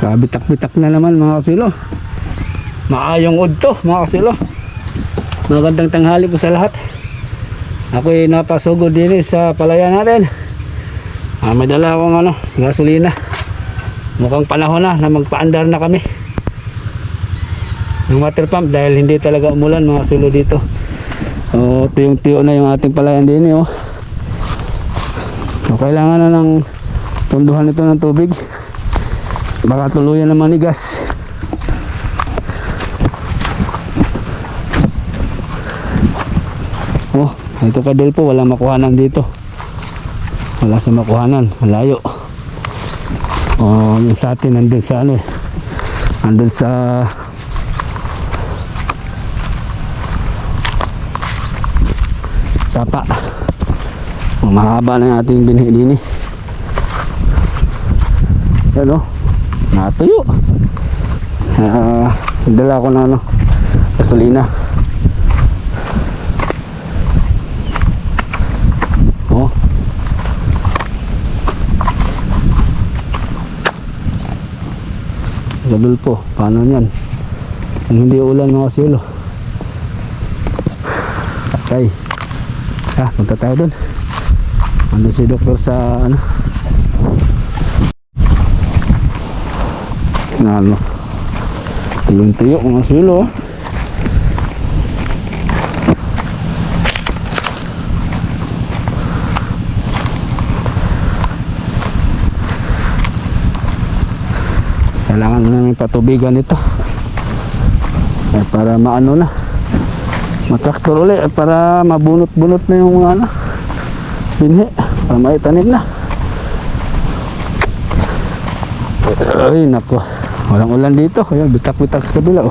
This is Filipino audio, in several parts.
Kabitak-bitak na naman mga kasilo. Maayong udto mga kasilo. Magandang tanghali po sa lahat. Ako'y napasugod din sa palayan natin. May dala akong gasolina. Mukhang panahon na magpaandar na kami ng water pump dahil hindi talaga umulan mga kasilo dito. Tuyong-tuyo na yung ating palayan din So, kailangan na ng punduhan ito ng tubig. Baka tuluyan na manigas. Ito kadil po, walang makuhanan dito. Wala sa makuhanan, malayo. Yung sa atin nandun sa nandun sa sapa. Mahaba na yung ating binhi din yan natuyo. Dala ko na gasolina. Gadol po, paano yan kung hindi ulan mga kasilo? Patay. Punta tayo dun. Andun si doktor sa tuyong-tuyo mga kasilo. Kailangan na namin patubigan ito para maano na matraktor ulit para mabunot-bunot na yung mga binhi para maitanim na. Ay nako, walang ulan dito. Ayan, bitak-bitak sa kabila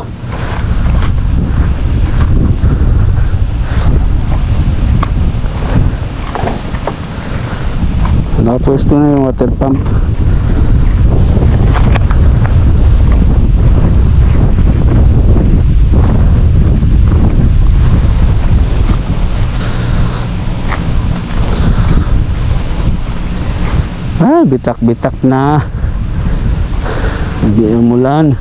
So, nakapwesto na yung water pump. Bitak-bitak na. Hindi umulan.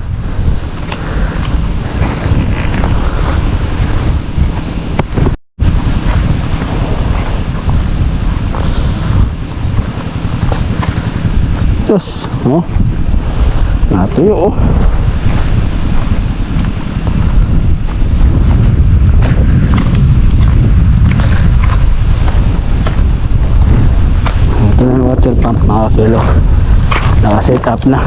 Diyos, natuyo water pump mga kasilo, naka-set up na.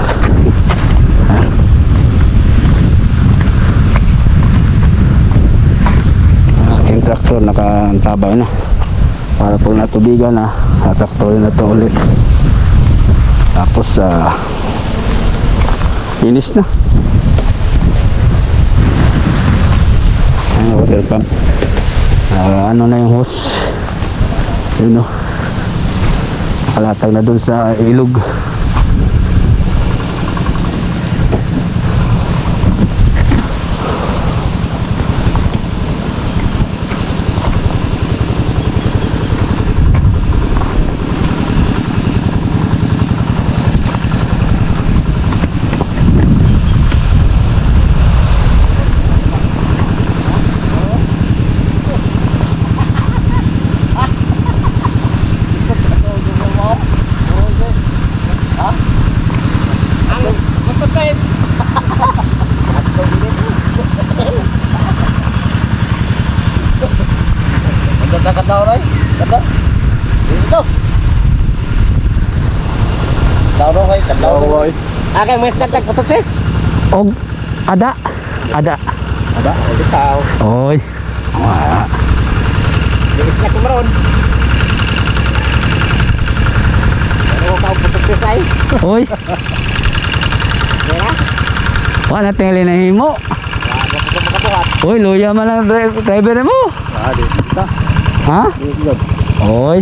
Ating traktor nakatabay na para po natubigan na traktorin na to ulit. Tapos finish na ang water pump. Ano na yung hose yun kalatag na dun sa ilog. Akay mga sinagtag patutsis. Ada Bitaw. Oy. Bilis na kumaron. Ano ka patutsis ay? Oy. Kaya? Wala tingin na himo. Oy, luya man ang driver mo. Dito. Ha? Oy.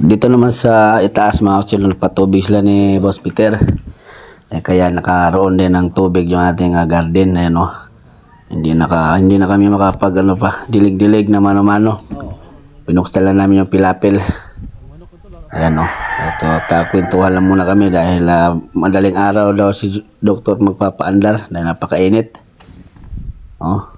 Dito naman sa itaas mga kasilo, nagpatubig sila ni Boss Peter. Kaya nakaroon din ng tubig yung ating garden. Ayan, hindi na kami makapag dilig-dilig na mano-mano. Pinukstalan namin yung pilapil. Ayan Kwentuhan lang muna kami dahil madaling araw daw si doktor magpapaandar dahil napakainit. Oh.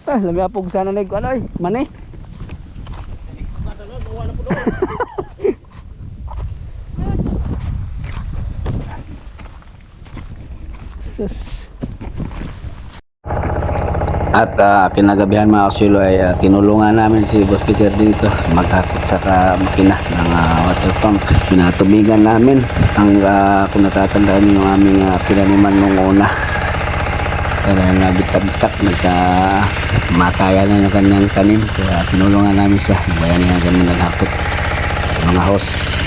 Labi apog sana nag ano ay, mani. Sus. At kinagabihan mga kasulo ay tinulungan namin si Boss Peter dito maghakot sa makina ng water pump. Pinatubigan namin ang kung natatandaan niyo yung aming tinaniman nung una. Kaya nabitak-bitak, nagkamatayan na yung kanyang tanim. Kaya tinulungan namin siya. Bayani na kami naghakot sa mga hose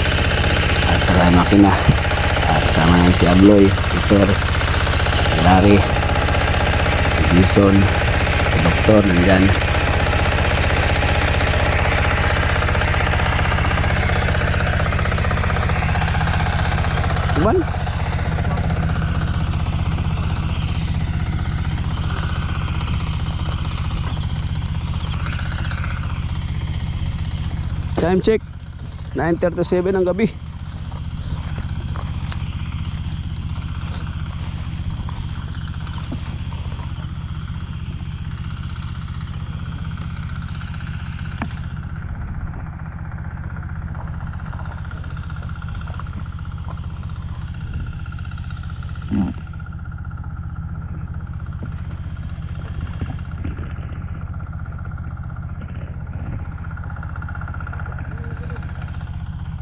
at saka makina. Kasama namin si Abloy, Peter, si Larry, si Jason, si Doktor nandyan. Kuman. Time check 9:37 ng gabi.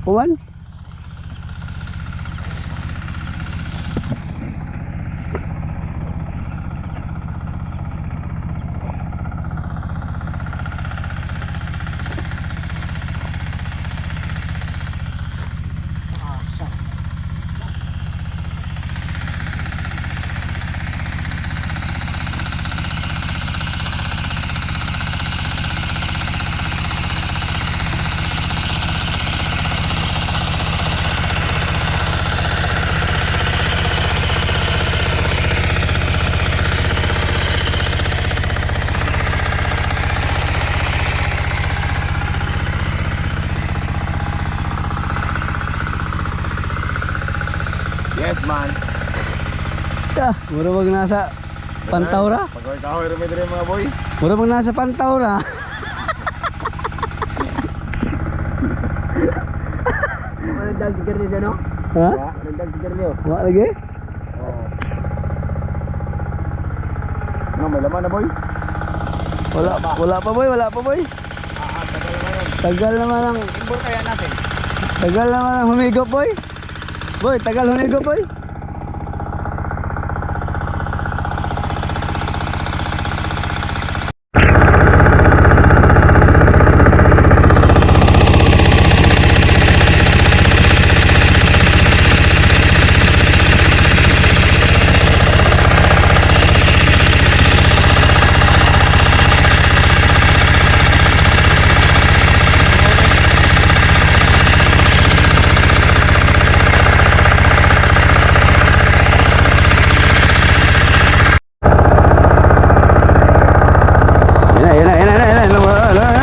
Kuman. Yes, man. Mura mag nasa Pantaura. Pag-kahoy rin medyo mga boy. Mura mag nasa Pantaura. Nagdag sigar niyo dyan, no? Ha? Nagdag sigar niyo. Wala lagi? Oo. No, may laman na boy. Wala pa boy, wala pa boy. Tagal naman yun. Tagal naman ang Imbor kaya natin. Tagal naman ang humigop boy. Boy, tagal humigop boy.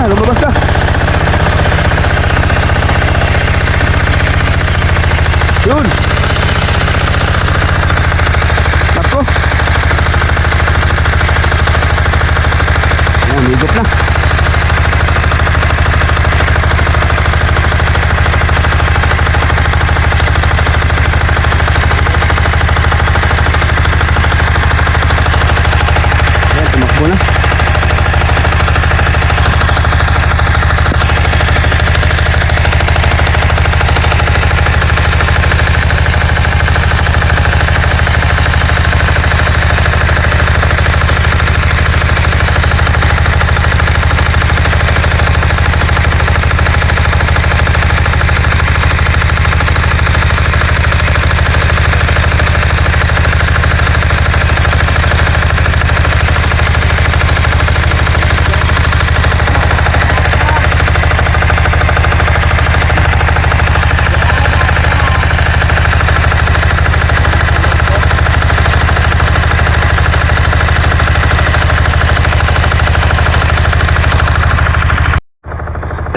Lumabas ka. Yun. Nako. Ayan, higop na. Ayan, tumakbo na.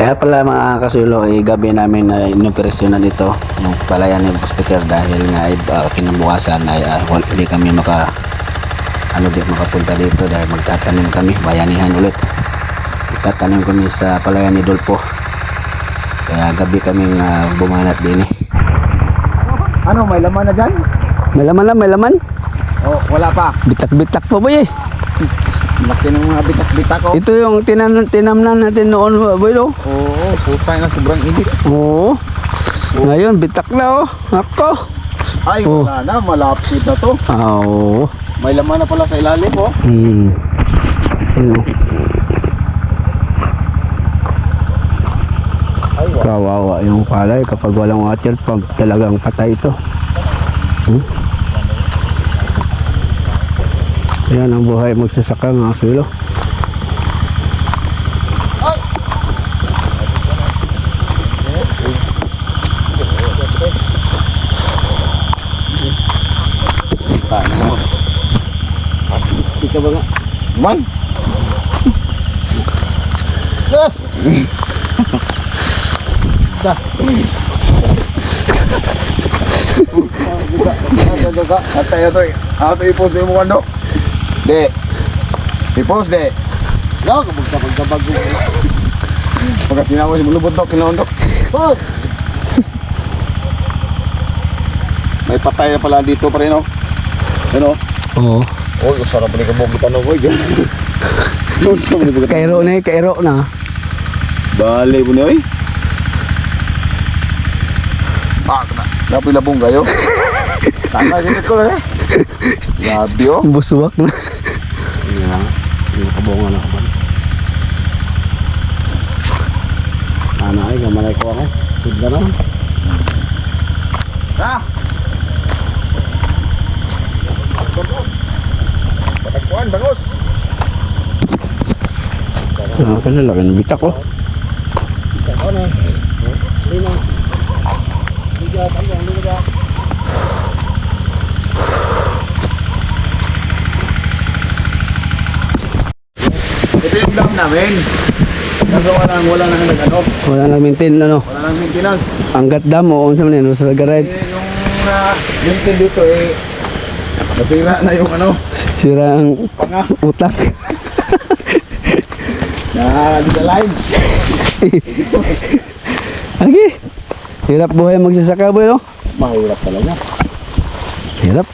Kaya pala mga kasulo, gabi namin na inoperasyonan ito yung palayan ni Hospital dahil nga kinabukasan ay hindi kami makapunta dito dahil magtatanim kami, bayanihan ulit. Magtatanim kami sa palayan ni Dolpo. Kaya gabi kaming bumanat din eh. Ano, may laman na dyan? May laman lang, may laman. Oh, wala pa. Bitak-bitak pa boy eh. Laki ng mga bitak-bitak ko. Ito yung tinamnan natin noon boy no? Oo, putay na sobrang init. Oo. Ngayon, bitak na oh. Ako. Ay, Oh. wala na, malapit na to. Oo. May laman na pala sa ilalim, oh. Ano? Ay, wala. Kawawa yung palay kapag walang water pump talagang patay ito. Yan ang buhay magsasaka mga kilo. Ika ba nga? Man! Atay ito eh. Ato ipos mo ano? De. Ipos de. No, kapag Pagka sinama si mulubot dok, kinahon dok. Oh! May patay na pala dito pa rin, oh. Ano? Oo. Oh, sarap ni kabog kita no, boy. Doon sa mga Kairo na kairo na. Bale mo ni oy. Ah, napila bong kayo. Tama dito ko lang eh. Grabe oh. Buswak na. Yan, nakabunga na kaban. Ano ay gamalay ko ako. Sudla na. Ah. Patagpuan bangos. Kasi laki ng bitak oh. Ito yung dam namin. Kaso wala nang nag-ano. Wala na maintain ano. Wala nang maintenance. Anggat dam o unsa man yan sa garage. Yung maintain dito eh. Nasira na yung ano. Sira ang Panga. utak. Sa line. Agi. Hirap buhay magsasaka boy no. Mahirap talaga. Hirap.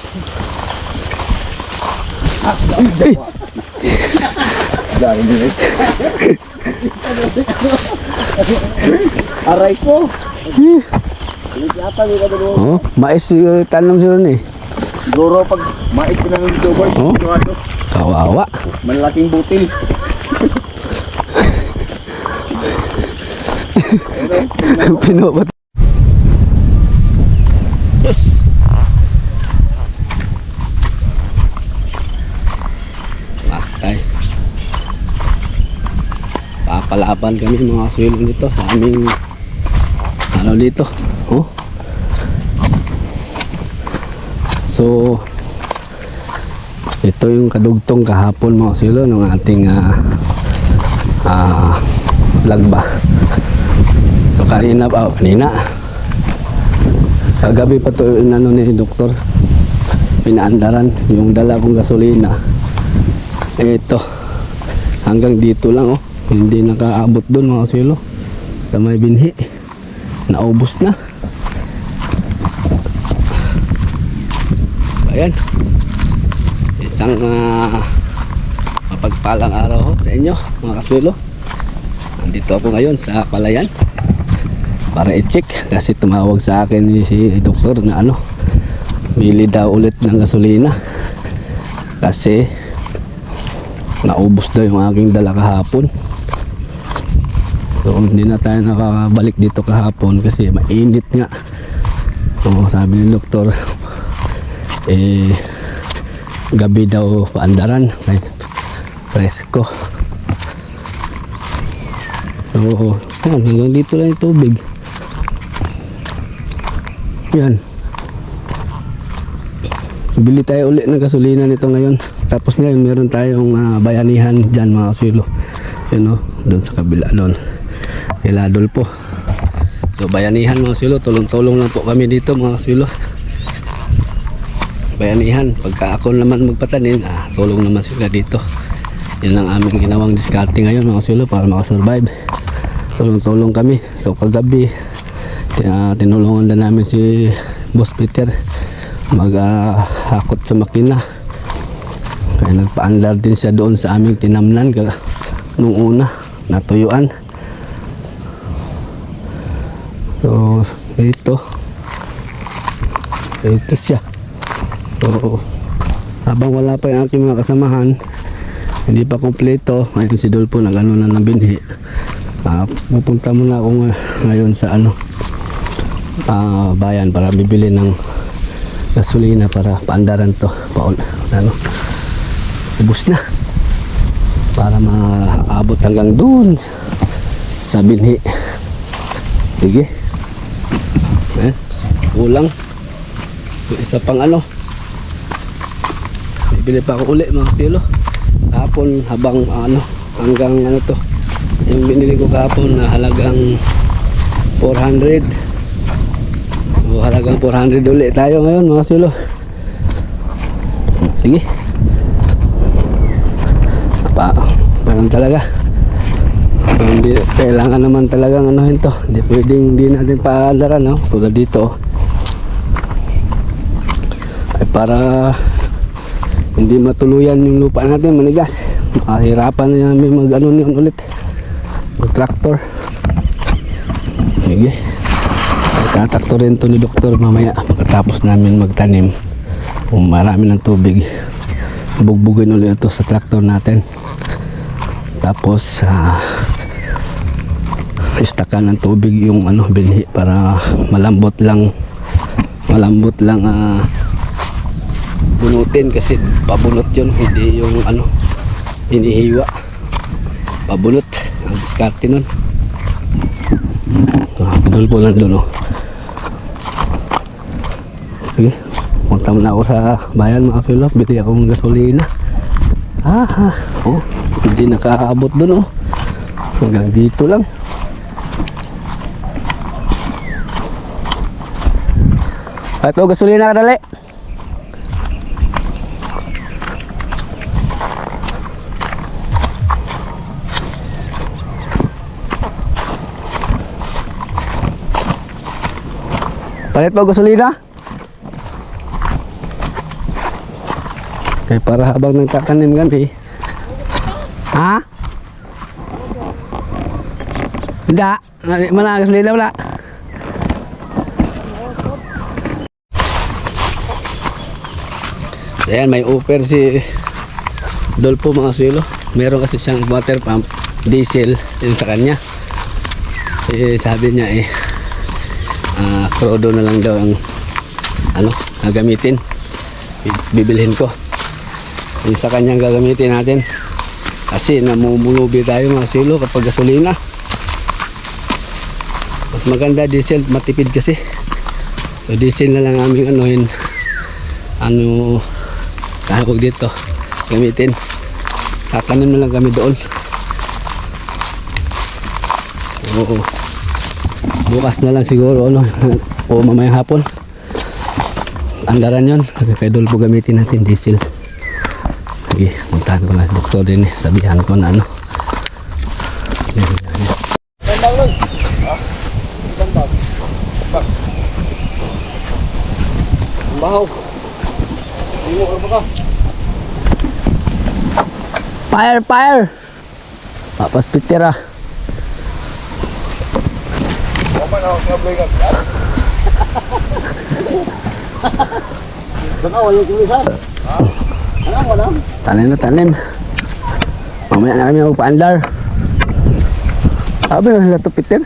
Dahil din eh. Aray ko. Oh, mais tanam sila ni. Siguro pag mais ko na ng dito boy. Oh. Yung ano, Kawawa. malaking butil. Pinubat. Yes. Patay. Papalaban kami mga swelo nito sa aming ano dito. Oh. So ito yung kadugtong kahapon mga swelo ng ating vlog ba. So kanina kagabi pa to ano ni doktor pinaandaran yung dala kong gasolina. Ito hanggang dito lang oh, hindi nakaabot doon mga silo sa may binhi, naubos na. Ayan, isang mapagpalang araw ho sa inyo mga kaswelo. Nandito ako ngayon sa palayan para i-check kasi tumawag sa akin si doktor na ano, bili daw ulit ng gasolina kasi naubos daw yung aking dala kahapon. So hindi na tayo nakakabalik dito kahapon kasi mainit nga. So sabi ni doktor gabi daw paandaran kay presko. So hanggang dito lang yung tubig. Yan. Bili tayo ulit ng gasolina nito ngayon. Tapos ngayon meron tayong bayanihan dyan mga kaswilo. Yun o, doon sa kabila doon. kila Adolfo. So bayanihan mga kaswilo, tulong-tulong lang po kami dito mga kaswilo. Bayanihan, pagka ako naman magpatanim, tulong naman sila dito. Yan lang aming ginawang diskarte ngayon mga kaswilo para makasurvive. Tulong-tulong kami. So kagabi tinulungan na namin si Boss Peter maghakot sa makina. Kaya nagpa-andar din siya doon sa aming tinamnan nung una, natuyuan. So ito siya. So habang wala pa yung aking mga kasamahan, hindi pa kompleto, ayun si Dolpo nag-ano na ng binhi. Pupunta muna ako ngayon sa bayan para bibili ng gasolina para paandaran to ubos na para maabot hanggang doon sa binhi. Sige, kulang. So isa pang bibili pa ako uli mga kilo kahapon habang hanggang to yung binili ko kahapon na halagang 400. So halagang 400 ulit tayo ngayon mga kilo. Sige, ganun talaga. Hindi, kailangan naman talagang to, hindi pwedeng hindi natin paandaran, no? Tulad dito ay para hindi matuluyan yung lupa natin, manigas. Mahirapan na namin niyon ulit, mag tractor. Sige, tataktorin to ni doktor mamaya pagkatapos namin magtanim. Kung marami ng tubig, bugbugin ulit ito sa tractor natin, tapos istakan ng tubig yung binhi para malambot lang bunutin, kasi pabunot yun, hindi yung hinihiwa. Pabunot ang diskarte nun. Pudol po lang doon. Sige, punta muna ako sa bayan mga kilo, bili akong gasolina. Hindi nakaabot doon hanggang dito lang. Ito, gasolina ka dali. Palit mo gasolina. Okay, para habang nagtatanim kami. Hindi. Mana gasolina wala. Ayan, may offer si Dolpo mga suelo. Meron kasi siyang water pump, diesel, yun sa kanya. Sabi niya crudo na lang daw ang gagamitin. Bibilhin ko. Yung sa kanyang gagamitin natin. Kasi namumulubi tayo mga suelo kapag gasolina. Mas maganda diesel, matipid kasi. So diesel na lang aming kahapag dito gamitin. Tatanim na lang kami doon. Bukas na lang siguro o mamayang hapon andaran yun. Kay Dolpo gamitin natin diesel. Sige, puntahan ko lang sa doktor din, sabihan ko na Fire! Papas Peter Tanim. Mamaya na kami magpa-andar. Sabi na sila to Peter.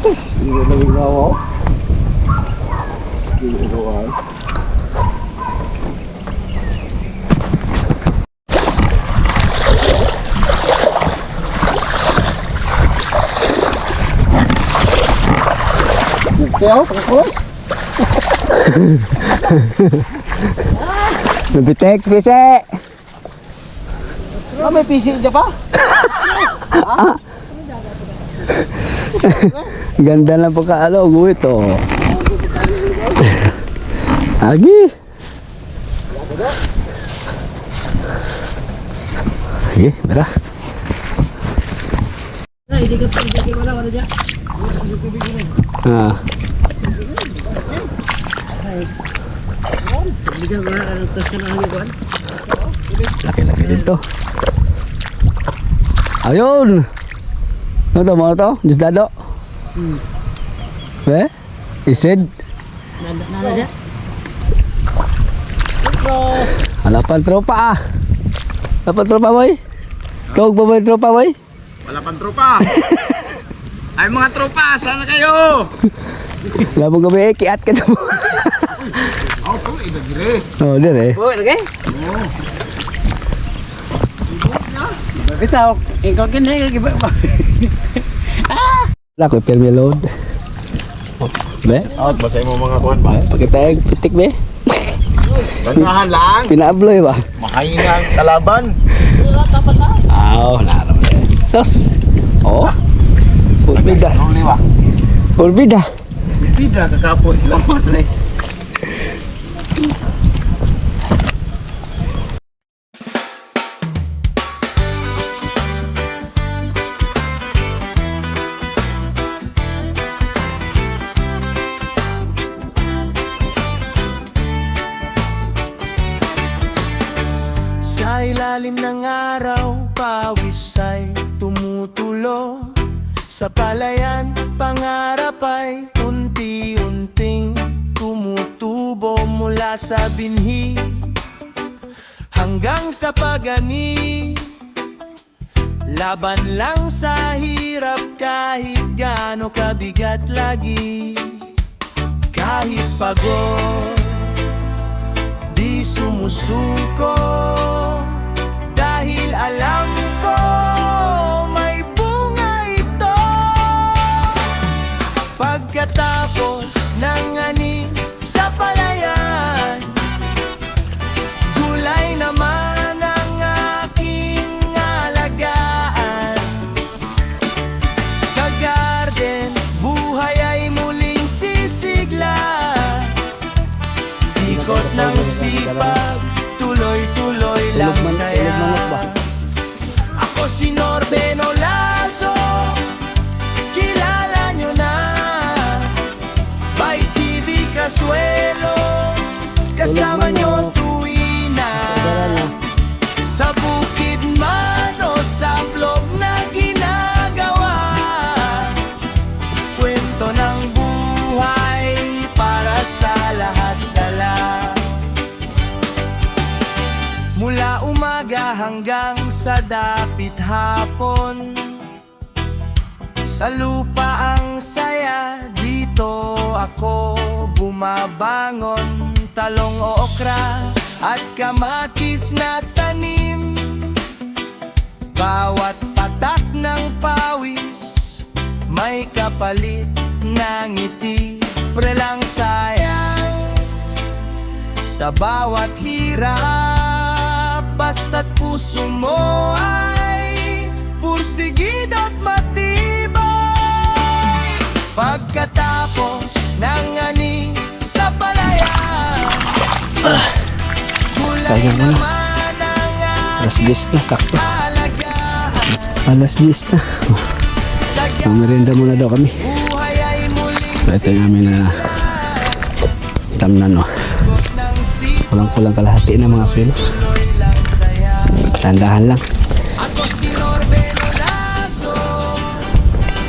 Hindi na nagagawa. Hindi na nagagawa. Kaya ako, Nabitex, pise! may PC dyan pa? Ganda na po ka, guwit, oh. Agi! Agi, bera. Ah. Laki-laki dito. Ayun. Ano to, mga to? Diyos dado? Isid? Halapan tropa ah. Halapan tropa boy. Tawag pa boy tropa boy. Wala pang tropa. Ay mga tropa, sana kayo? Labong gabi kiat ka to. Ako po, ibagire. Oh, dire. Boy, lagay. Ikaw, ikaw kini giba. Wala ko permi load. Be? Out ba sa mo mga kuhan ba? Pakita yung pitik be. Ganahan lang. Pinaabloy ba? Mahina ang kalaban. Naraman. Sos. Oh. Pulbida. Liwa. Pulbida. Bida kakapo sila mas na. Sa ilalim ng araw, pawis ay tumutulo. Sa palayan, pangarap ay unti-unting tumutubo mula sa binhi hanggang sa pagani. Laban lang sa hirap kahit gaano kabigat lagi. Kahit pagod, di sumusuko dahil alam ko may bunga ito. Pagkatapos ng ani sa palayan, gulay naman ang aking alagaan. Sa garden, buhay ay muling sisigla. Ikot ng sipag, tuloy-tuloy lang saya. Ako si Norben Olaso, kilala nyo na. By TV Kasuelo, kasama nyo tuwi na. Sa bukid man o sa vlog na ginagawa, kwento ng buhay para sa lahat dala. Mula umaga hanggang sa dapit hapon, sa lupa ang saya, dito ako bumabangon. Talong o okra at kamatis na tanim, bawat patak ng pawis may kapalit ng ngiti. Pre lang sayang sa bawat hirap, basta't puso mo ay pursigid at matibay. Pagkatapos ng ani sa palayan, gulay naman ang Alas 10 na, sakto. alagaan. Alas 10 na. Sa Merienda muna daw kami. buhay ay muling So, ito yung namin na tamnan, no. ikot ng sipag, Kulang-kulang kalahati na mga swelo. tuloy lang saya. Tandahan lang. Ako si Norben Olaso,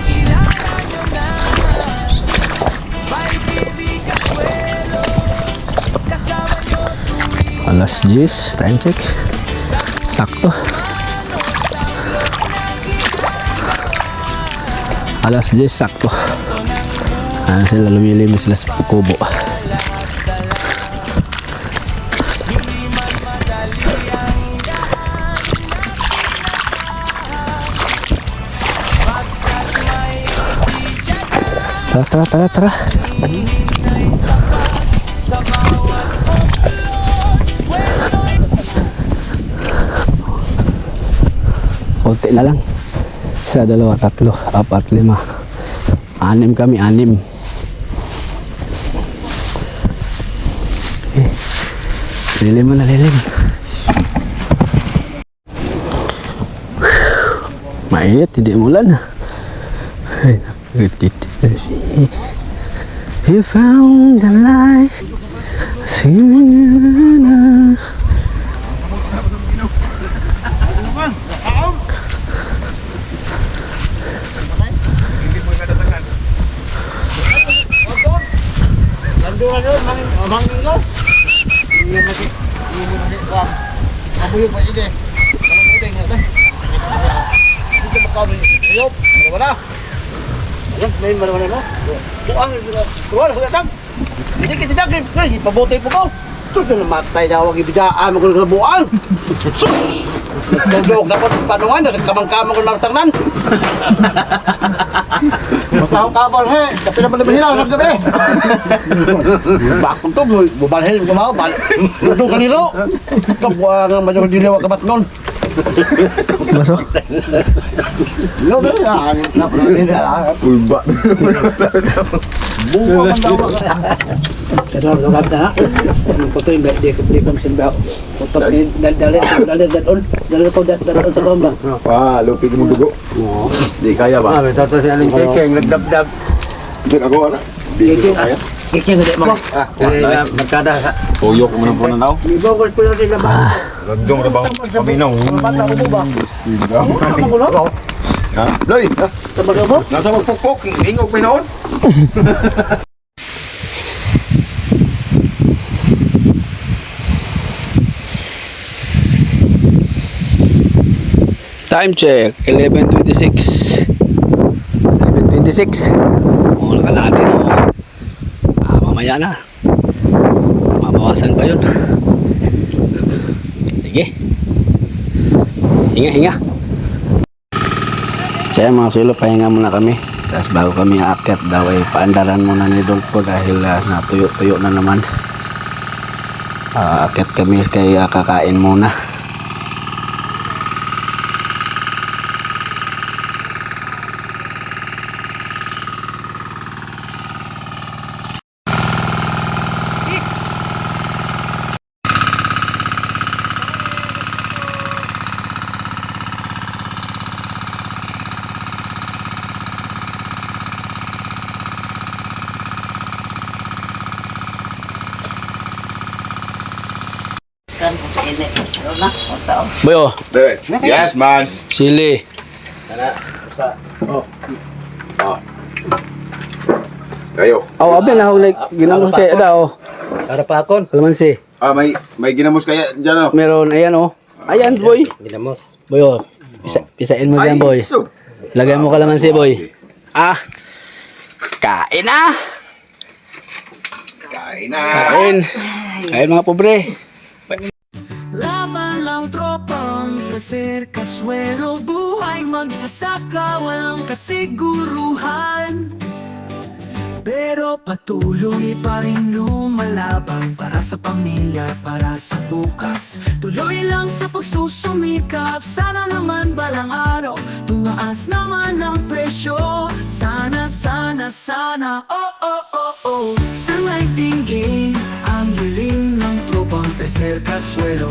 kilala nyo na. By TV Kasuelo, kasama nyo tuwi. Alas 10, time check. Sakto. Alas 10, sakto. Ito Sila lumilimis sila sa kubo. Tara. Konti na lang. Isa, dalawa, tatlo, apat, lima. 6 kami, 6. Okay. Lilim mo na, lilim. Mainit, hindi umulan. Ay, nakutit. You found the light. Singing na. Pabuti po ko. Sus na namatay na wag ibidaan mo kung nabuang. Sus! Nagdog na po panungan, kamang-kamang kung martangnan. Basta akong kabal he, kasi naman naman hilaw sa gabi. Bakong to, bubalhin ko mga bal. Nagdog ka nilo. Kapwa nga madyong diliwa kabat nun. Baso? No, no, Ulba. bunga man daw. Pero lagab na. Foto yung di ko simbaw. Foto dali ko sa bomba. Pa, lupig mo dugo. Di kaya ba? May tato siya ng kekeng, nagdabdab. Sin ako ana. Di ko kaya. Kiksin ko di mo. Magkada sa... Tuyok mo na po na daw. Ibogol po yung sila ba? Nagdong na ba? Paminaw. Bata ko ba? Ha? Loy! Tabaga mo? Nasa magpukpok. Ingog pinaon. Time check, 11:26. 11:26. Mula ka natin, oh. Mamaya na. Mabawasan pa yun. Sige. Hinga. Kaya mga silo, pahinga muna kami. Tapos bago kami aakyat daw ay paandaran muna ni Dongpo dahil natuyo-tuyo na naman. Aakyat kami kaya kakain muna. Boy, oh, Yes, man. sili. Kayo. Oh, abi na like ginamos kay daw. Para pa akon. Kalamansi. May ginamos kaya dyan, oh. Meron ayan oh. Ayan boy. Ginamos. Boy, oh. Pisain mo diyan, boy. so. Lagay mo kalamansi, boy. Kain na. Kain na. Kain mga pobre. Laban lang tropang placer, kaswero, buhay magsasaka, walang kasiguruhan. Pero patuloy pa rin lumalabang para sa pamilya, para sa bukas. Tuloy lang sa pagsusumikap, sana naman balang araw tumaas naman ang presyo. Sana, oh. Sangay tingin ang hiling ng tropang Tercer Casuelo.